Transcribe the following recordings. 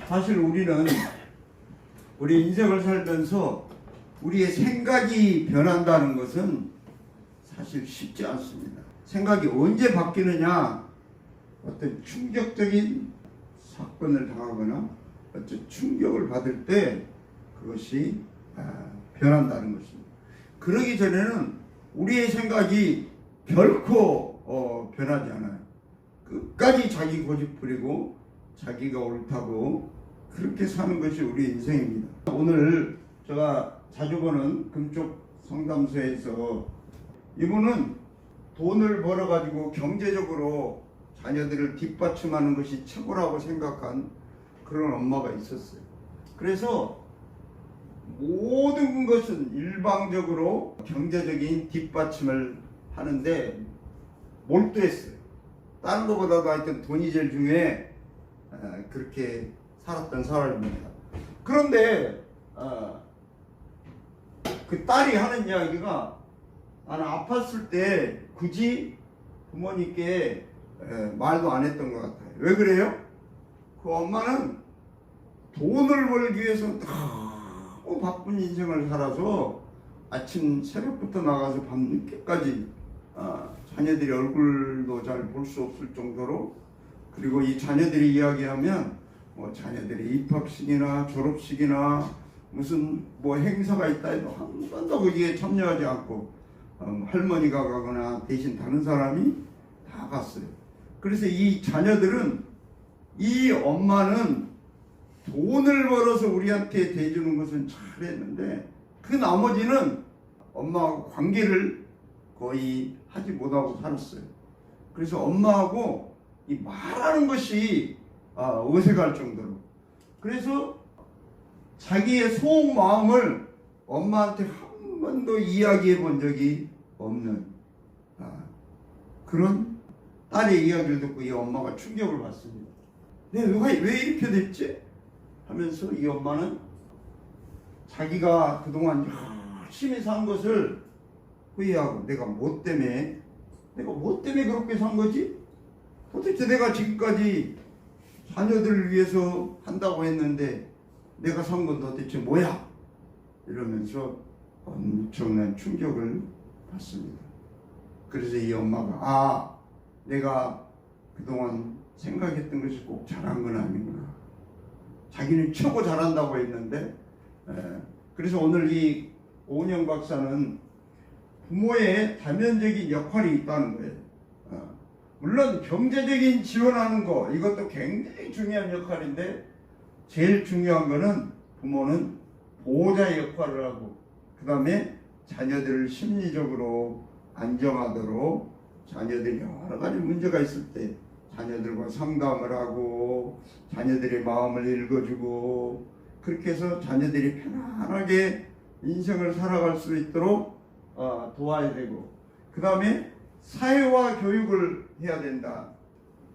사실 우리는 우리 인생을 살면서 우리의 생각이 변한다는 것은 사실 쉽지 않습니다. 생각이 언제 바뀌느냐? 어떤 충격적인 사건을 당하거나 어떤 충격을 받을 때 그것이 변한다는 것입니다. 그러기 전에는 우리의 생각이 결코 변하지 않아요. 끝까지 자기 고집 부리고 자기가 옳다고 그렇게 사는 것이 우리 인생입니다. 오늘 제가 자주 보는 금쪽 상담소에서 이분은 돈을 벌어가지고 경제적으로 자녀들을 뒷받침하는 것이 최고라고 생각한 그런 엄마가 있었어요. 그래서 모든 것은 일방적으로 경제적인 뒷받침을 하는데 몰두했어요. 다른 것보다도 하여튼 돈이 제일 중요해. 그렇게 살았던 사람입니다. 그런데 그 딸이 하는 이야기가 나는 아팠을 때 굳이 부모님께 말도 안 했던 것 같아요. 왜 그래요? 그 엄마는 돈을 벌기 위해서 너무 바쁜 인생을 살아서 아침 새벽부터 나가서 밤늦게까지 자녀들이 얼굴도 잘 볼 수 없을 정도로, 그리고 이 자녀들이 이야기하면 뭐 자녀들이 입학식이나 졸업식이나 무슨 뭐 행사가 있다 해도 한 번도 거기에 참여하지 않고 할머니가 가거나 대신 다른 사람이 다 갔어요. 그래서 이 자녀들은 이 엄마는 돈을 벌어서 우리한테 대주는 것은 잘했는데 그 나머지는 엄마하고 관계를 거의 하지 못하고 살았어요. 그래서 엄마하고 이 말하는 것이 어색할 정도로, 그래서 자기의 속마음을 엄마한테 한 번도 이야기해 본 적이 없는 그런 딸의 이야기를 듣고 이 엄마가 충격을 받습니다. 왜 이렇게 됐지? 하면서 이 엄마는 자기가 그동안 열심히 산 것을 후회하고 내가 뭐 때문에 그렇게 산 거지? 도대체 내가 지금까지 자녀들을 위해서 한다고 했는데 내가 산 건 도대체 뭐야? 이러면서 엄청난 충격을 받습니다. 그래서 이 엄마가 내가 그동안 생각했던 것이 꼭 잘한 건 아니구나. 자기는 최고 잘한다고 했는데 그래서 오늘 이 오은영 박사는 부모의 다면적인 역할이 있다는 거예요. 물론 경제적인 지원하는 거 이것도 굉장히 중요한 역할인데 제일 중요한 거는 부모는 보호자의 역할을 하고 그 다음에 자녀들을 심리적으로 안정하도록 자녀들이 여러 가지 문제가 있을 때 자녀들과 상담을 하고 자녀들의 마음을 읽어주고 그렇게 해서 자녀들이 편안하게 인생을 살아갈 수 있도록 도와야 되고, 그 다음에 사회화 교육을 해야 된다.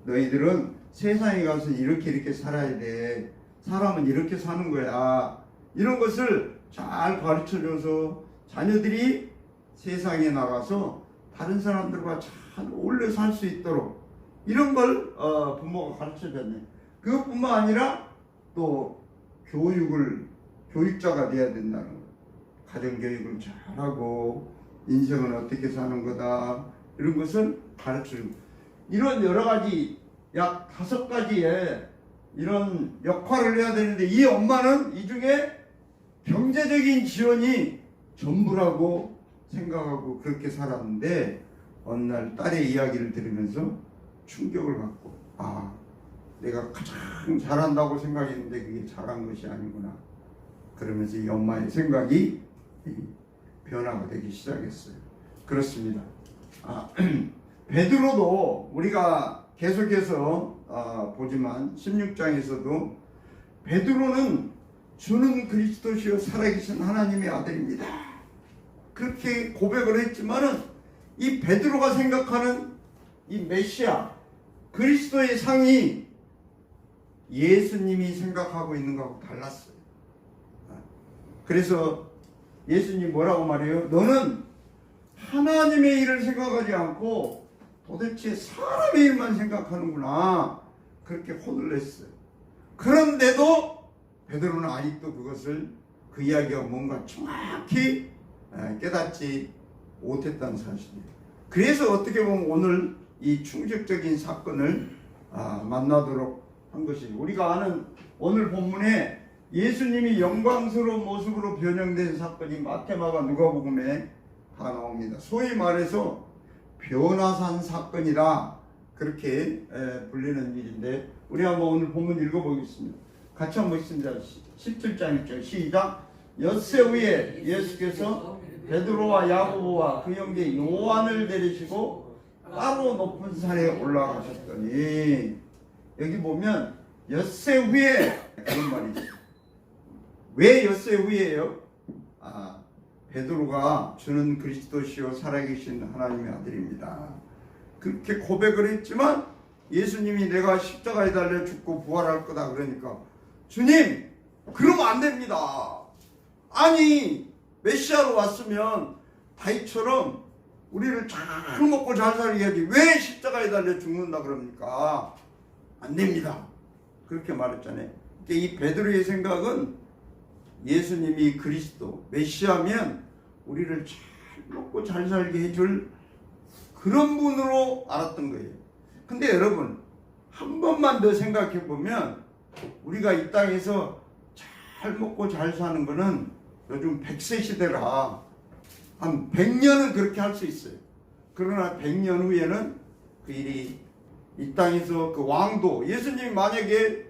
너희들은 세상에 가서 이렇게 살아야 돼. 사람은 이렇게 사는 거야. 이런 것을 잘 가르쳐줘서 자녀들이 세상에 나가서 다른 사람들과 잘 어울려 살 수 있도록 이런 걸 부모가 가르쳐줬네. 그것뿐만 아니라 또 교육자가 돼야 된다는 거예요. 가정교육을 잘하고 인생은 어떻게 사는 거다 이런 것을 가르쳐주고, 이런 여러 가지 약 5가지의 이런 역할을 해야 되는데 이 엄마는 이 중에 경제적인 지원이 전부라고 생각하고 그렇게 살았는데 어느 날 딸의 이야기를 들으면서 충격을 받고 내가 가장 잘한다고 생각했는데 그게 잘한 것이 아니구나. 그러면서 이 엄마의 생각이 변화가 되기 시작했어요. 그렇습니다. 베드로도 우리가 계속해서 보지만 16장에서도 베드로는 주는 그리스도시요 살아계신 하나님의 아들입니다. 그렇게 고백을 했지만은 이 베드로가 생각하는 이 메시아 그리스도의 상이 예수님이 생각하고 있는 것하고 달랐어요. 그래서 예수님 뭐라고 말해요? 너는 하나님의 일을 생각하지 않고 도대체 사람의 일만 생각하는구나. 그렇게 혼을 냈어요. 그런데도 베드로는 아직도 그것을 그 이야기가 뭔가 정확히 깨닫지 못했다는 사실이에요. 그래서 어떻게 보면 오늘 이 충격적인 사건을 만나도록 한 것이, 우리가 아는 오늘 본문에 예수님이 영광스러운 모습으로 변형된 사건이 마태, 마가, 누가복음에 다 나옵니다. 소위 말해서 변화산 사건이라 그렇게 불리는 일인데, 우리 한번 오늘 본문 읽어보겠습니다. 같이 한번 읽습니다. 17장 1절 시작. 엿새 후에 예수께서 베드로와 야고보와 그 형제 요한을 데리시고 따로 높은 산에 올라가셨더니, 여기 보면 엿새 후에 그런 말이죠. 왜 엿새 후에요? 베드로가 주는 그리스도시요 살아계신 하나님의 아들입니다. 그렇게 고백을 했지만 예수님이 내가 십자가에 달려 죽고 부활할 거다 그러니까, 주님 그러면 안 됩니다. 아니 메시아로 왔으면 다윗처럼 우리를 잘 먹고 잘 살게 해야지 왜 십자가에 달려 죽는다 그럽니까? 안 됩니다. 그렇게 말했잖아요. 이 베드로의 생각은 예수님이 그리스도 메시아면 우리를 잘 먹고 잘 살게 해줄 그런 분으로 알았던 거예요. 근데 여러분 한 번만 더 생각해 보면, 우리가 이 땅에서 잘 먹고 잘 사는 거는 요즘 100세 시대라 한 100년은 그렇게 할 수 있어요. 그러나 100년 후에는 그 일이, 이 땅에서 그 왕도, 예수님이 만약에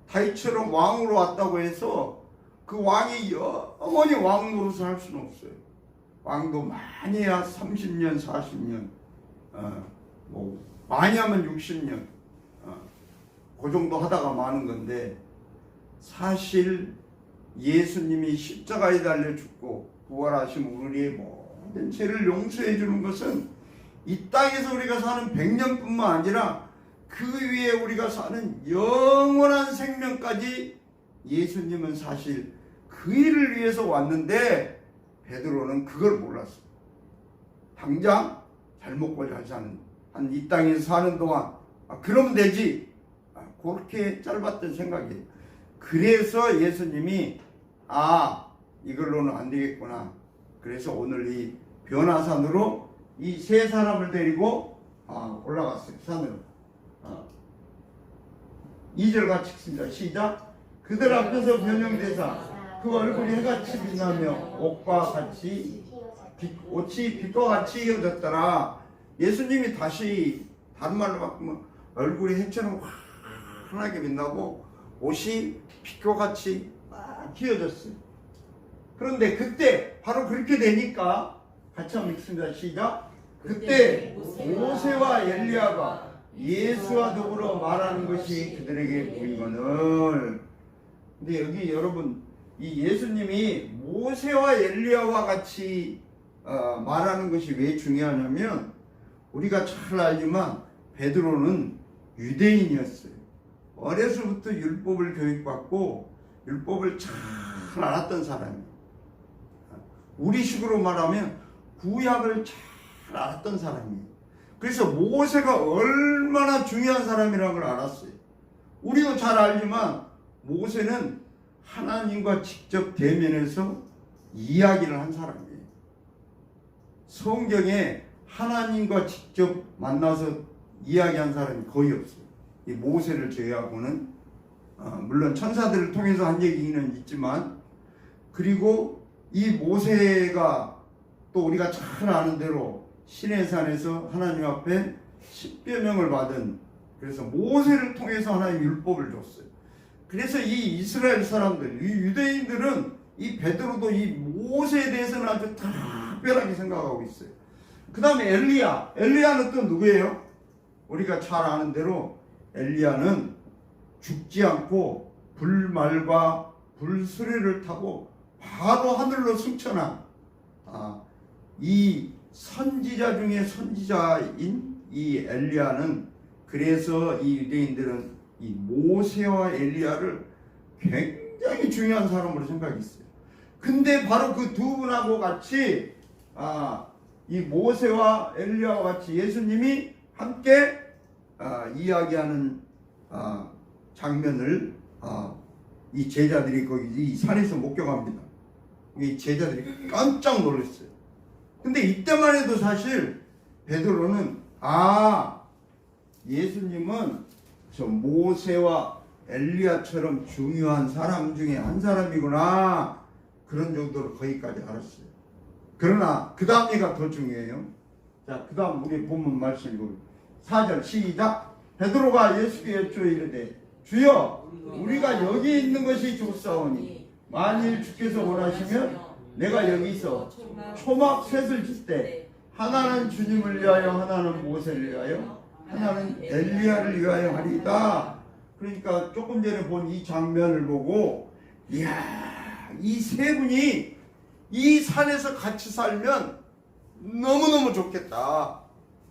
다윗처럼 왕으로 왔다고 해서 그 왕이 영원히 왕 노릇을 할 수는 없어요. 왕도 많이 해야 30년 40년, 뭐 많이 하면 60년, 그 정도 하다가 마는 건데, 사실 예수님이 십자가에 달려 죽고 부활하신 우리의 모든 죄를 용서해 주는 것은 이 땅에서 우리가 사는 100년뿐만 아니라 그 위에 우리가 사는 영원한 생명까지 예수님은 사실 그 일을 위해서 왔는데, 베드로는 그걸 몰랐어. 당장 잘 먹고 잘 사는, 한 이 땅에서 사는 동안 그러면 되지, 그렇게 짧았던 생각이에요. 그래서 예수님이 이걸로는 안 되겠구나. 그래서 오늘 이 변화산으로 이 세 사람을 데리고 올라갔어요. 산으로. 2절 같이 읽습니다. 시작. 그들 앞에서 변형되사 그 얼굴이 해같이 빛나며 옷이 빛과 같이 휘어졌더라. 예수님이 다시 다른 말로 바꾸면 얼굴이 해처럼 환하게 빛나고 옷이 빛과 같이 휘어졌어요. 그런데 그때 바로 그렇게 되니까 같이 한번 읽습니다. 시작. 그때 모세와 엘리야가 예수와 더불어 말하는 것이 그들에게 보이거늘. 근데 여기 여러분, 이 예수님이 모세와 엘리야와 같이 말하는 것이 왜 중요하냐면, 우리가 잘 알지만 베드로는 유대인이었어요. 어려서부터 율법을 교육받고 율법을 잘 알았던 사람이에요. 우리식으로 말하면 구약을 잘 알았던 사람이에요. 그래서 모세가 얼마나 중요한 사람이라는 걸 알았어요. 우리도 잘 알지만 모세는 하나님과 직접 대면해서 이야기를 한 사람이에요. 성경에 하나님과 직접 만나서 이야기한 사람이 거의 없어요. 이 모세를 제외하고는, 물론 천사들을 통해서 한 얘기는 있지만, 그리고 이 모세가 또 우리가 잘 아는 대로 시내산에서 하나님 앞에 십계명을 받은, 그래서 모세를 통해서 하나님 율법을 줬어요. 그래서 이 이스라엘 사람들, 이 유대인들은 이 베드로도 이 모세에 대해서는 아주 특별하게 생각하고 있어요. 그 다음에 엘리야는 또 누구예요? 우리가 잘 아는 대로 엘리야는 죽지 않고 불말과 불수레를 타고 바로 하늘로 승천한 이 선지자 중에 선지자인 이 엘리야는, 그래서 이 유대인들은 이 모세와 엘리야를 굉장히 중요한 사람으로 생각했어요. 근데 바로 그 두 분하고 같이 이 모세와 엘리야와 같이 예수님이 함께 이야기하는 장면을 이 제자들이 거기 이 산에서 목격합니다. 이 제자들이 깜짝 놀랐어요. 근데 이때만 해도 사실 베드로는 예수님은 저 모세와 엘리야처럼 중요한 사람 중에 한 사람이구나, 그런 정도로 거기까지 알았어요. 그러나 그 다음 얘기가 더 중요해요. 자, 그 다음 우리 본문 말씀 읽어요. 4절 시작. 베드로가 예수께 여쭈어 이르되 주여, 우리가 여기 있는 것이 좋사오니 만일 주께서 원하시면 내가 여기서 초막 셋을 짓되 하나는 주님을 위하여, 하나는 모세를 위하여, 하나는 엘리야를 위하여 하리이다. 그러니까 조금 전에 본 이 장면을 보고, 이야, 이 세 분이 이 산에서 같이 살면 너무너무 좋겠다.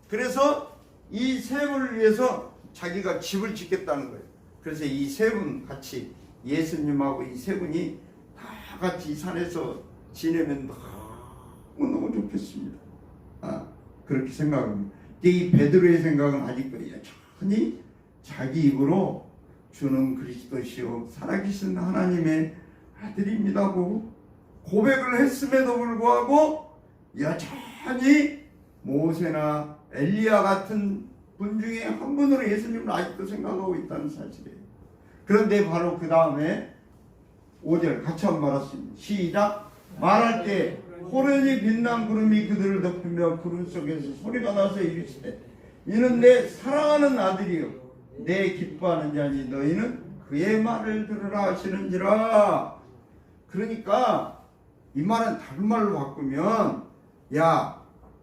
그래서 이 세 분을 위해서 자기가 집을 짓겠다는 거예요. 그래서 이 세 분 같이, 예수님하고 이 세 분이 다 같이 이 산에서 지내면 너무 좋겠습니다. 그렇게 생각합니다. 이 베드로의 생각은 아직도 여전히 자기 입으로 주는 그리스도시요 살아계신 하나님의 아들입니다고 고백을 했음에도 불구하고 여전히 모세나 엘리야 같은 분 중에 한 분으로 예수님을 아직도 생각하고 있다는 사실이에요. 그런데 바로 그 다음에 5절 같이 한번 말했습니다. 시작. 말할 때 호련히 빛난 구름이 그들을 덮으며 구름 속에서 소리가 나서 이르시되 이는 내 사랑하는 아들이요 내 기뻐하는 자니 너희는 그의 말을 들으라 하시는지라. 그러니까 이 말은 다른 말로 바꾸면,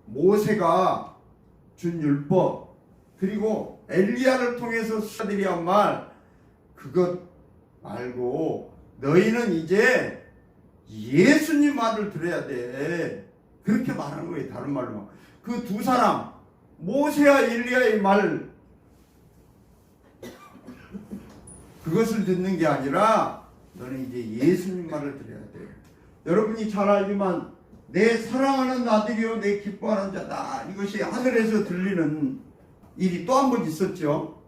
모세가 준 율법 그리고 엘리야를 통해서 수사들이 한 말, 그것 말고 너희는 이제 예수님 말을 들어야 돼. 그렇게 말하는 거예요. 다른 말로. 그 두 사람 모세와 엘리야의 말, 그것을 듣는 게 아니라 너는 이제 예수님 말을 들어야 돼. 여러분이 잘 알지만 내 사랑하는 아들이요 내 기뻐하는 자다, 이것이 하늘에서 들리는 일이 또 한 번 있었죠.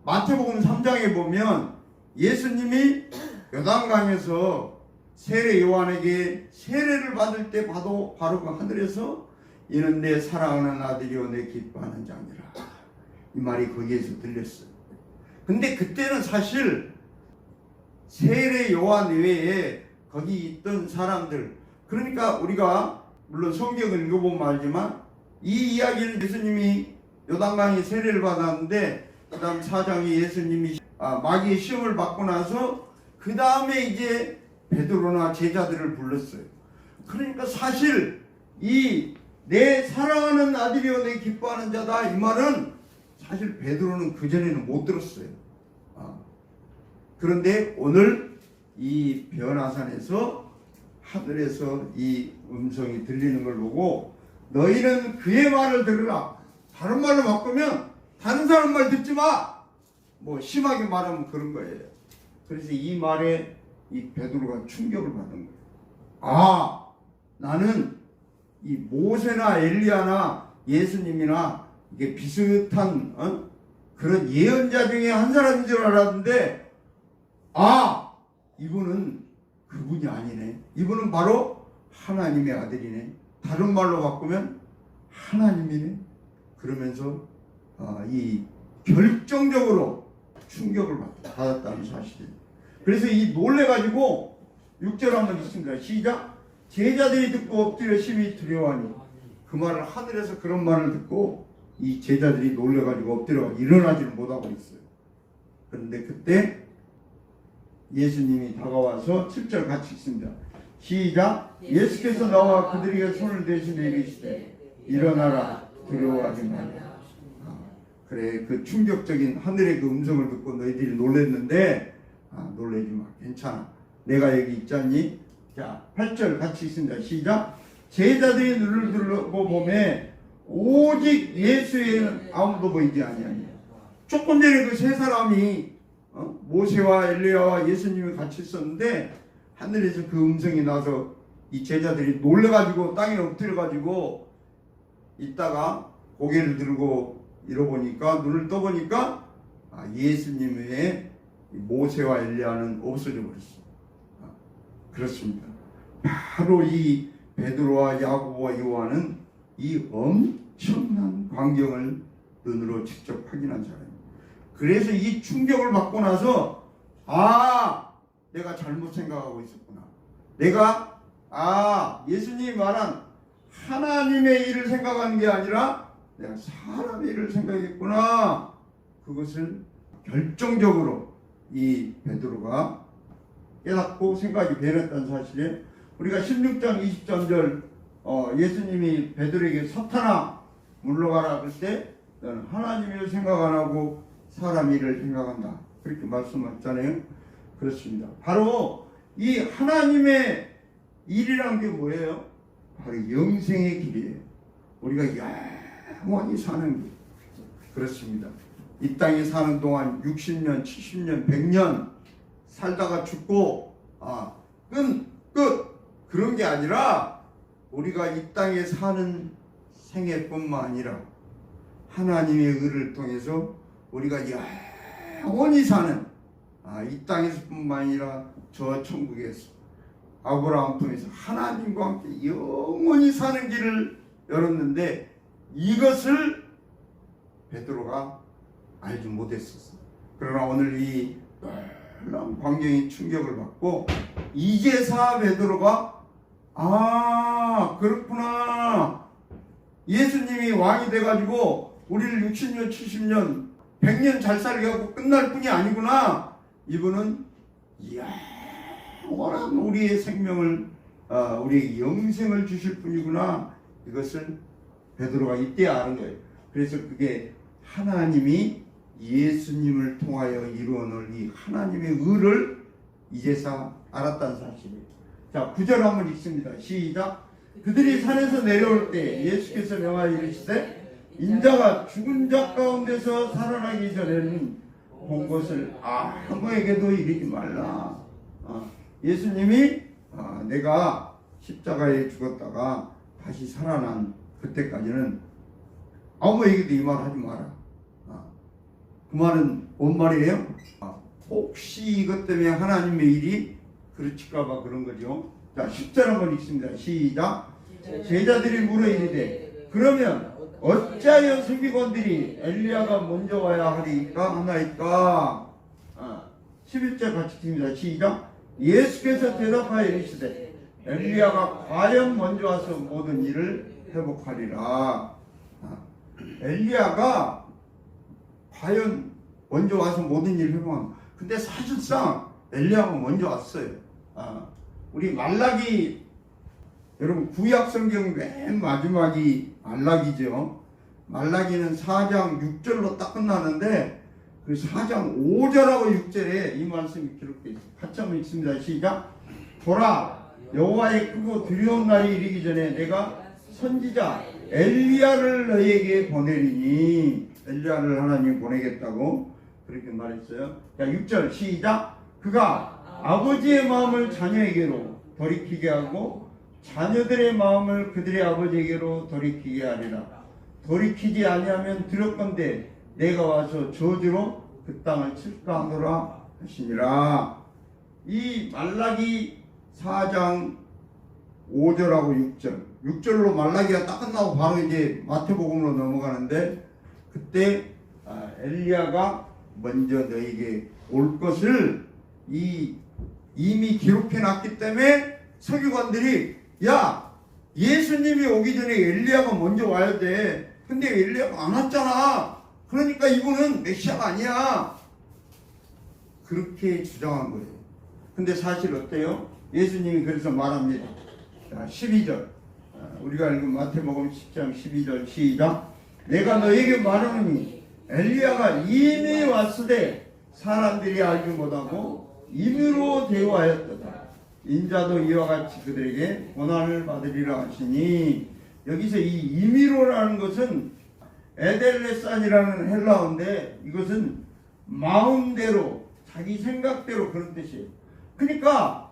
마태복음 3장에 보면 예수님이 요단강에서 세례 요한에게 세례를 받을 때 바로 그 하늘에서 이는 내 사랑하는 아들이요 내 기뻐하는 자니라, 이 말이 거기에서 들렸어요. 근데 그때는 사실 세례 요한 외에 거기 있던 사람들, 그러니까 우리가 물론 성경을 읽어보면 알지만 이 이야기는 예수님이 요단강에 세례를 받았는데 그 다음 4장에 예수님이 마귀의 시험을 받고 나서 그 다음에 이제 베드로나 제자들을 불렀어요. 그러니까 사실 이 내 사랑하는 아들이여 내 기뻐하는 자다, 이 말은 사실 베드로는 그전에는 못 들었어요. 그런데 오늘 이 변화산에서 하늘에서 이 음성이 들리는 걸 보고 너희는 그의 말을 들으라. 다른 말로 바꾸면 다른 사람 말 듣지 마, 뭐 심하게 말하면 그런 거예요. 그래서 이 말에 이 베드로가 충격을 받은 거예요. 나는 이 모세나 엘리야나 예수님이나 이게 비슷한 그런 예언자 중에 한 사람인 줄 알았는데 이분은 그분이 아니네. 이분은 바로 하나님의 아들이네. 다른 말로 바꾸면 하나님이네. 그러면서 이 결정적으로 충격을 받았다는 사실이에요. 그래서 이 놀래가지고 6절 한번 있습니다. 시작. 제자들이 듣고 엎드려 심히 두려워하니, 그 말을 하늘에서 그런 말을 듣고 이 제자들이 놀래가지고 엎드려 일어나지를 못하고 있어요. 그런데 그때 예수님이 다가와서 7절 같이 읽습니다. 시작. 예수께서 나와 그들에게 손을 대시며 이르시되 일어나라, 두려워하지 말라. 그래, 그 충격적인 하늘의 그 음성을 듣고 너희들이 놀랬는데 놀라지 마, 괜찮아, 내가 여기 있잖니. 자, 8절 같이 읽습니다. 시작. 제자들이 눈을 들고 보매 오직 예수에는 아무도 보이지 아니하니. 조금 전에 그 세 사람이 모세와 엘리야와 예수님이 같이 있었는데 하늘에서 그 음성이 나서 이 제자들이 놀래가지고 땅에 엎드려가지고 있다가 고개를 들고 잃어보니까, 눈을 떠보니까 예수님의 모세와 엘리야는 없어져 버렸어요. 그렇습니다. 바로 이 베드로와 야고보와 요한은 이 엄청난 광경을 눈으로 직접 확인한 사람입니다. 그래서 이 충격을 받고 나서 내가 잘못 생각하고 있었구나. 내가 예수님이 말한 하나님의 일을 생각하는 게 아니라 내가 사람의 일을 생각했구나. 그것을 결정적으로 이 베드로가 깨닫고 생각이 변했다는 사실에 우리가 16장 23절 예수님이 베드로에게 사탄아 물러가라 그럴 때 너는 하나님 일을 생각 안 하고 사람 일을 생각한다. 그렇게 말씀하셨잖아요. 그렇습니다. 바로 이 하나님의 일이란 게 뭐예요? 바로 영생의 길이에요. 우리가 영원히 사는 길. 그렇습니다. 이 땅에 사는 동안 60년, 70년, 100년 살다가 죽고 끝 그런 게 아니라 우리가 이 땅에 사는 생애뿐만 아니라 하나님의 의를 통해서 우리가 영원히 사는 이 땅에서뿐만 아니라 저 천국에서 아브라함 통해서 하나님과 함께 영원히 사는 길을 열었는데 이것을 베드로가 알지 못했었어. 그러나 오늘 이 놀라운 광경이 충격을 받고 이제사 베드로가 그렇구나. 예수님이 왕이 돼가지고 우리를 60년, 70년, 100년 잘 살게 하고 끝날 뿐이 아니구나. 이분은 영원한 우리의 생명을 우리의 영생을 주실 분이구나. 이것을 베드로가 이때 아는 거예요. 그래서 그게 하나님이 예수님을 통하여 이루어놓은 이 하나님의 의를 이제서 알았다는 사실이에요. 자, 9절 한번 읽습니다. 시작. 그들이 산에서 내려올 때 예수께서 명하여 이르시되 인자가 죽은 자 가운데서 살아나기 전에는 본 것을 아무에게도 이르지 말라. 예수님이 내가 십자가에 죽었다가 다시 살아난 그때까지는 아무에게도 이 말 하지 마라. 그 말은 뭔 말이에요? 혹시 이것 때문에 하나님의 일이 그르칠까봐 그런 거죠. 자, 10절 한번 읽습니다. 시작. 제자들이 물어 이르되 그러면 어찌하여 서기관들이 엘리야가 먼저 와야 하나이까? 11절 같이 읽습니다. 시작. 예수께서 대답하여 이르시되 엘리야가 과연 먼저 와서 모든 일을 회복하리라. 엘리야가 과연 먼저 와서 모든 일을 회복한다. 근데 사실상 엘리야가 먼저 왔어요. 우리 말라기, 여러분 구약 성경 맨 마지막이 말라기죠. 말라기는 4장 6절로 딱 끝나는데 그 4장 5절하고 6절에 이 말씀이 기록되어 있습니다. 같이 한번 읽습니다. 시작. 보라, 여호와의 크고 두려운 날이 이르기 전에 내가 선지자 엘리야를 너희에게 보내리니, 엘리야를 하나님이 보내겠다고 그렇게 말했어요. 자, 6절 시작. 그가 아버지의 마음을 자녀에게로 돌이키게 하고 자녀들의 마음을 그들의 아버지에게로 돌이키게 하리라. 돌이키지 아니하면 두렵건대 내가 와서 저주로 그 땅을 칠까 하노라 하시니라. 이 말라기 4장 5절하고 6절로 말라기가 딱 끝나고 바로 이제 마태복음으로 넘어가는데 그때 엘리야가 먼저 너에게 올 것을 이미 기록해 놨기 때문에 서기관들이 예수님이 오기 전에 엘리야가 먼저 와야 돼. 근데 엘리야가 안 왔잖아. 그러니까 이분은 메시아가 아니야. 그렇게 주장한 거예요. 근데 사실 어때요? 예수님이 그래서 말합니다. 자, 12절. 우리가 읽은 마태복음 10장 12절 시작. 내가 너에게 말하노니 엘리야가 이미 왔으되 사람들이 알지 못하고 임의로 대우하였도다. 인자도 이와 같이 그들에게 고난을 받으리라 하시니, 여기서 이 임의로라는 것은 에델레산이라는 헬라어인데 이것은 마음대로 자기 생각대로 그런 뜻이에요. 그러니까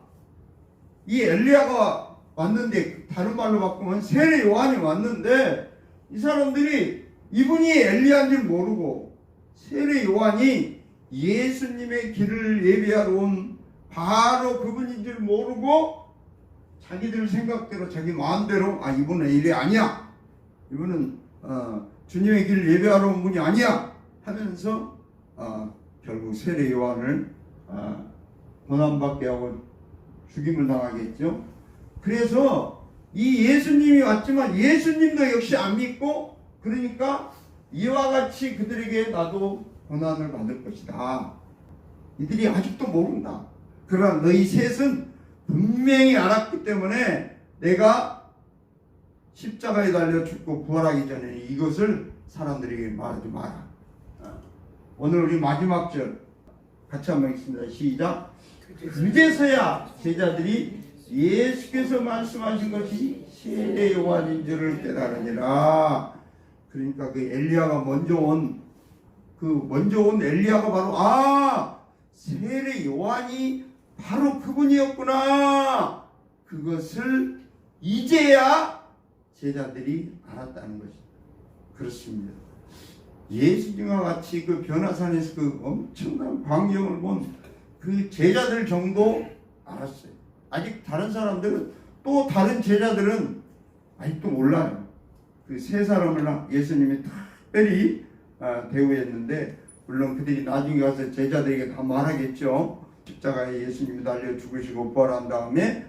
이 엘리야가 왔는데, 다른 말로 바꾸면 세례 요한이 왔는데 이 사람들이 이분이 엘리야인 줄 모르고 세례 요한이 예수님의 길을 예배하러 온 바로 그분인 줄 모르고 자기들 생각대로 자기 마음대로 이분은 이래 아니야, 이분은 주님의 길을 예배하러 온 분이 아니야 하면서 결국 세례 요한을 고난받게 하고 죽임을 당하겠죠. 그래서 이 예수님이 왔지만 예수님도 역시 안 믿고, 그러니까 이와 같이 그들에게 나도 고난을 받을 것이다. 이들이 아직도 모른다. 그러나 너희 셋은 분명히 알았기 때문에 내가 십자가에 달려 죽고 부활하기 전에 이것을 사람들에게 말하지 마라. 오늘 우리 마지막 절 같이 한번 읽습니다. 시작. 그제서야 제자들이 예수께서 말씀하신 것이 세례 요한인 줄을 깨달으니라. 그러니까 그 엘리야가 먼저 온 엘리야가 바로 세례 요한이 바로 그분이었구나. 그것을 이제야 제자들이 알았다는 것입니다. 그렇습니다. 예수님과 같이 그 변화산에서 그 엄청난 광경을 본 그 제자들 정도 알았어요. 아직 다른 사람들은, 또 다른 제자들은 아직도 몰라요. 그 세 사람을 예수님이 특별히 대우했는데, 물론 그들이 나중에 가서 제자들에게 다 말하겠죠. 십자가에 예수님이 달려 죽으시고 부활한 다음에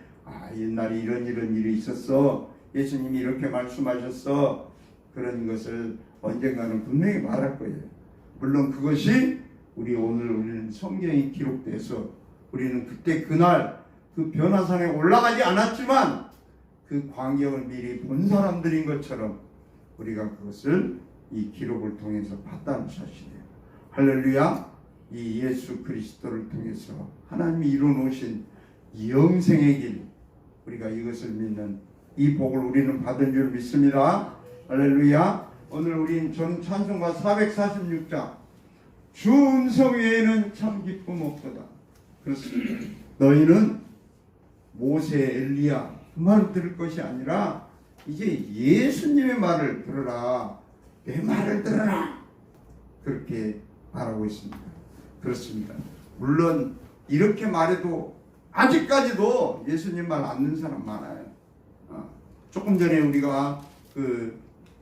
옛날에 이런 일이 있었어, 예수님이 이렇게 말씀하셨어, 그런 것을 언젠가는 분명히 말할 거예요. 물론 그것이 우리는 성경이 기록돼서 우리는 그때 그날 그 변화산에 올라가지 않았지만 그 광경을 미리 본 사람들인 것처럼 우리가 그것을 이 기록을 통해서 봤다는 사실이에요. 할렐루야. 이 예수 그리스도를 통해서 하나님이 이루어놓으신 영생의 길, 우리가 이것을 믿는 이 복을 우리는 받은 줄 믿습니다. 할렐루야. 오늘 우리는 찬송가 446장 주 음성 외에는 참 기쁨 없도다. 그렇습니다. 너희는 모세, 엘리야 그 말을 들을 것이 아니라 이제 예수님의 말을 들으라. 내 말을 들으라. 그렇게 말하고 있습니다. 그렇습니다. 물론 이렇게 말해도 아직까지도 예수님 말 안 듣는 사람 많아요. 조금 전에 우리가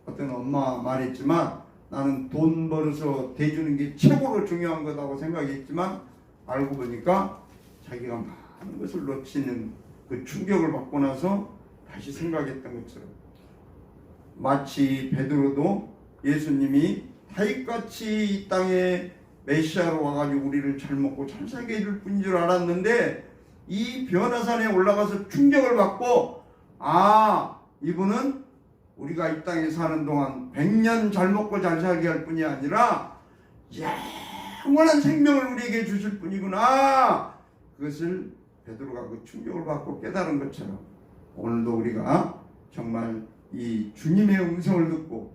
어떤 엄마 말했지만, 나는 돈 벌어서 대주는 게 최고로 중요한 거다고 생각했지만 알고 보니까 자기가 많은 것을 놓치는 그 충격을 받고 나서 다시 생각했던 것처럼, 마치 베드로도 예수님이 타익같이 이 땅에 메시아로 와가지고 우리를 잘 먹고 잘 살게 해줄 분인 줄 알았는데, 이 변화산에 올라가서 충격을 받고 이분은 우리가 이 땅에 사는 동안 100년 잘 먹고 잘 살게 할 뿐이 아니라 영원한 생명을 우리에게 주실 뿐이구나. 그것을 베드로가 그 충격을 받고 깨달은 것처럼 오늘도 우리가 정말 이 주님의 음성을 듣고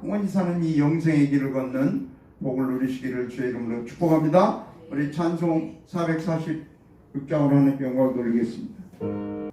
영원히 사는 이 영생의 길을 걷는 복을 누리시기를 주의 이름으로 축복합니다. 우리 찬송 446장으로 하나님께 영광을 돌리겠습니다.